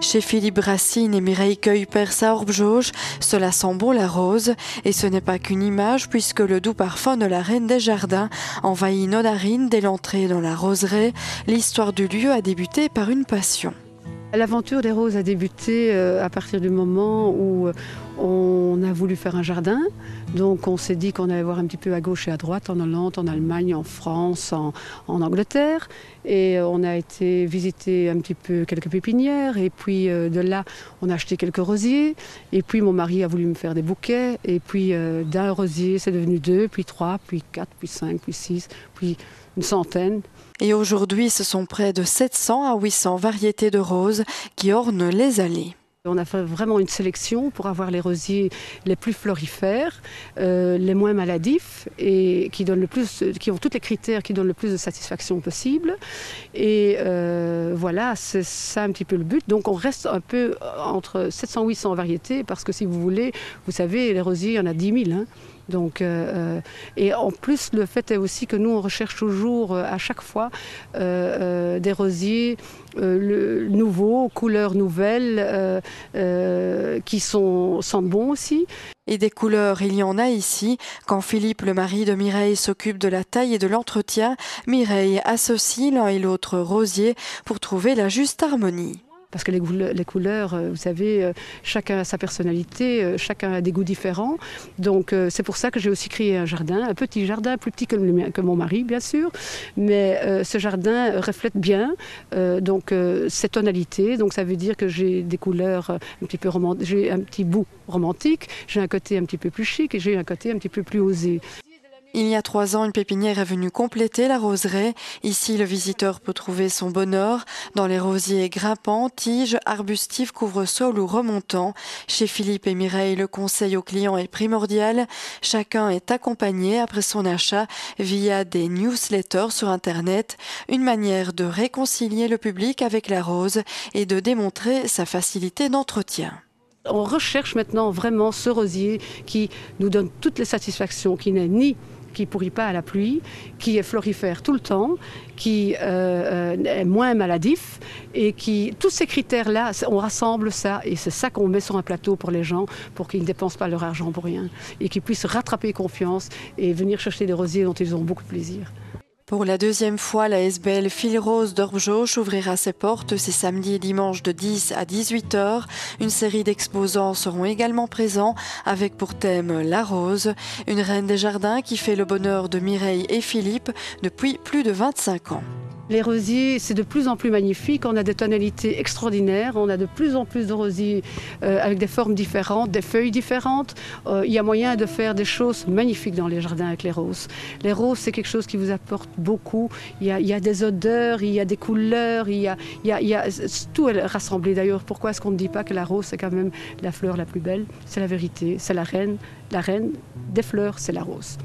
Chez Philippe Racine et Mireille Cueille-Pers à Orbe-Jauge, cela sent bon la rose. Et ce n'est pas qu'une image, puisque le doux parfum de la reine des jardins envahit nos narines dès l'entrée dans la roseraie. L'histoire du lieu a débuté par une passion. L'aventure des roses a débuté à partir du moment où on a voulu faire un jardin. Donc on s'est dit qu'on allait voir un petit peu à gauche et à droite, en Hollande, en Allemagne, en France, en Angleterre. Et on a été visiter un petit peu quelques pépinières. Et puis de là, on a acheté quelques rosiers. Et puis mon mari a voulu me faire des bouquets. Et puis d'un rosier, c'est devenu 2, puis 3, puis 4, puis 5, puis 6, puis une centaine. Et aujourd'hui, ce sont près de 700 à 800 variétés de roses qui ornent les allées. On a fait vraiment une sélection pour avoir les rosiers les plus florifères, les moins maladifs et qui ont tous les critères qui donnent le plus de satisfaction possible. Et voilà, c'est ça un petit peu le but. Donc on reste un peu entre 700 et 800 variétés parce que si vous voulez, vous savez, les rosiers, il y en a 10 000. Donc, et en plus, le fait est aussi que nous, on recherche toujours à chaque fois des rosiers nouveaux, couleurs nouvelles, qui sentent bon aussi. Et des couleurs, il y en a ici. Quand Philippe, le mari de Mireille, s'occupe de la taille et de l'entretien, Mireille associe l'un et l'autre rosier pour trouver la juste harmonie. Parce que les couleurs, vous savez, chacun a sa personnalité, chacun a des goûts différents. Donc c'est pour ça que j'ai aussi créé un jardin, un petit jardin, plus petit que mon mari, bien sûr. Mais ce jardin reflète bien ces tonalités. Donc ça veut dire que j'ai des couleurs un petit peu romantiques, j'ai un petit bout romantique, j'ai un côté un petit peu plus chic et j'ai un côté un petit peu plus osé. Il y a 3 ans, une pépinière est venue compléter la roseraie. Ici, le visiteur peut trouver son bonheur dans les rosiers grimpants, tiges, arbustifs, couvre-sol ou remontants. Chez Philippe et Mireille, le conseil aux clients est primordial. Chacun est accompagné après son achat via des newsletters sur Internet. Une manière de réconcilier le public avec la rose et de démontrer sa facilité d'entretien. On recherche maintenant vraiment ce rosier qui nous donne toutes les satisfactions, qui ne pourrit pas à la pluie, qui est florifère tout le temps, qui est moins maladif et tous ces critères-là, on rassemble ça et c'est ça qu'on met sur un plateau pour les gens pour qu'ils ne dépensent pas leur argent pour rien et qu'ils puissent rattraper confiance et venir chercher des rosiers dont ils ont beaucoup de plaisir. Pour la 2e fois, la SBL Fil Rose d'Orbe-Jauge ouvrira ses portes ces samedis et dimanches de 10 à 18 h. Une série d'exposants seront également présents avec pour thème la rose, une reine des jardins qui fait le bonheur de Mireille et Philippe depuis plus de 25 ans. Les rosiers, c'est de plus en plus magnifique. On a des tonalités extraordinaires. On a de plus en plus de rosiers avec des formes différentes, des feuilles différentes. Il y a moyen de faire des choses magnifiques dans les jardins avec les roses. Les roses, c'est quelque chose qui vous apporte beaucoup. Il y a des odeurs, il y a des couleurs, il y a tout est rassemblé. D'ailleurs, pourquoi est-ce qu'on ne dit pas que la rose, c'est quand même la fleur la plus belle? C'est la vérité. C'est la reine des fleurs, c'est la rose.